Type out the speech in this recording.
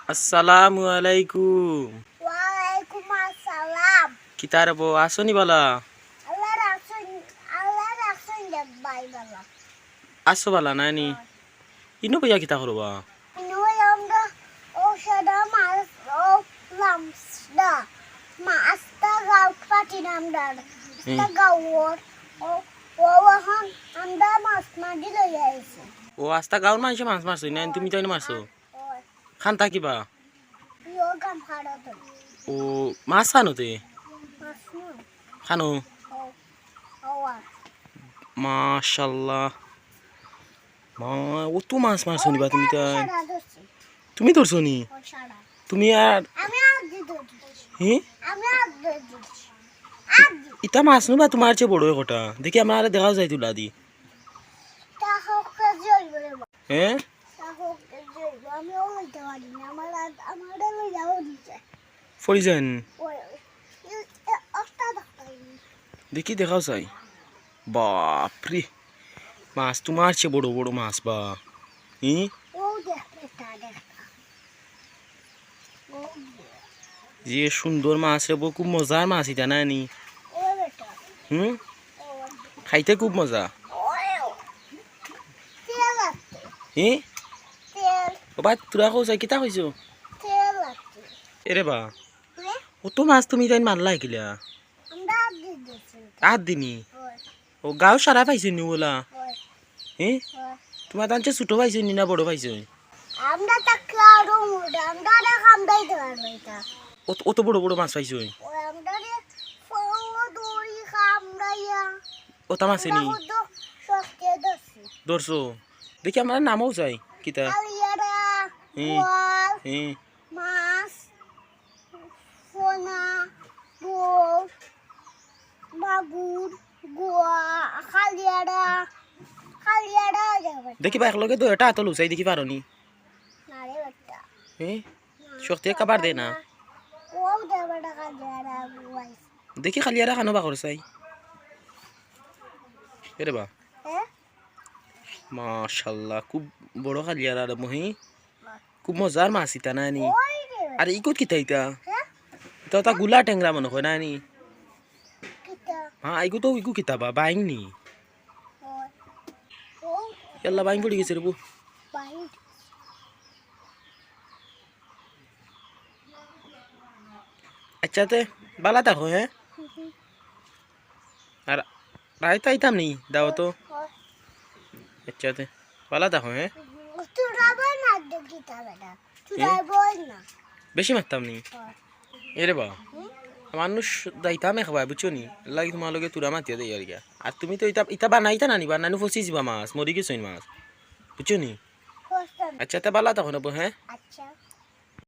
আসসালামু আলাইকুম। ওয়ালাইকুম আসসালাম। কিতার বো আসনি বলা আল্লাহ রাখছেন ভাই বাবা। আসো বলা নানি ইনো বইয়া কিতা করবা? ইনুই আমরা ওষুধ মাছ ও লামসদা মাছটা গাও পাটি নামদার তা গাওর ও ও হন আমরা মাছ মাগি লই আইছি। ও আস্তা গাঁৱৰ মানুহে মাছ মারছো না তুমি তো মারছো খান থাকিবা? ইও গাম খাড়াত ও মাছ খানোতে মাছ নু খানো ও ওয়া মাশাল্লাহ। মা ও তো মাছ মারছো নিবা তুমি তাই সারা দছি তুমি ধরছো নি ও সারা তুমি আর আমি আদি দছি হি আমি আদি দছি আদি ইটা মাছ নিবা তোমার চেয়ে বড় কটা দেখি আমার দেখাও যাই তুলা দি তা হোক জইবরে হ্যাঁ তা হোক জইব আমি ওইতে পারি না আমার লই যাও দিছে ফরিজান ওই অস্তা ডাক্তার দেখি দেখাও যাই বাপরে মাছ তোমার চেয়ে বড় বড় মাছ বা হি ও দেখ এটা দেখ ও যে সুন্দর মাছ রে বউ, খুব মজার মাছ এটা নানি ও বেটা হুম ও খাইতে খুব মজা ও তেল আছে হি তেল ও বা তোরা কইছ কিতা কইছ তেল আছে এরে বা হ্যাঁ ও তো মাছ তুমি তাই মারলা কিলা আমরা আদি দিছি আট দিনি ওই ও গাঁও সারা পাইছে নি ওলা ওই হি ওই তোমার তার চেয়ে ছোট পাইছে নি না বড় পাইছে? আমরা তাকে আরো মুড়ে আমরা খামদাই দেওয়ার এটা ও তো বড় বড় মাছ পাইছে ওই আমরা ফলো দড়ি খামদাইয়া ও তা মাছে নি তো শক্তি দছি ধরছো দেখি আমার নামও চাই কিতা আলিয়ারা হুম। গোয়াল হি মাছ সোনা বউ মাগুর গোয়া খালিয়ারা যাবে দেখি বা একলগে তো এটা আতল উচাই দেখি পারো নি নারে বেটা হি শক্তি কাবার দে না ও দেবে টাকা যারা গোয়াই দেখি খালি আর খানো বা করছাই এরে বা হ্যাঁ মাশাল্লাহ খুব বড় খালিয়ার আর মহি খুব মজার মাছ ইতা নানি ওই রে আর ইকোত কিতা ইতা হ্যাঁ ইতা তা গুলা টেংরা মনে হয় নানি কিটা হ্যাঁ আইকো তো ইকো কিতা বা বাইং নি ওই ও ইয়াল্লা বাইং পড়ি গেছে রে বউ বাইট আচ্ছা তে বালা থাকো হ্যাঁ আর রাইতা আইতাম নি দাও তো আচ্ছা তে বালা থাকো হ্যাঁ তোরা বল না কিটা বেটা তোরা বল না বেশি মারতাম নি এরে বা মানুষ দাইতামে খাবাই বুঝছো নি লাগি তোমার লগে তুরা মাতিয়া দেই আর গিয়া আর তুমি তো ইতা ইতা বানাইতা নানি বানানো ফসি যাবা মাছ মরি গেছইন মাছ বুঝছো নি কষ্ট আচ্ছা তে বালা থাকো না বউ হ্যাঁ আচ্ছা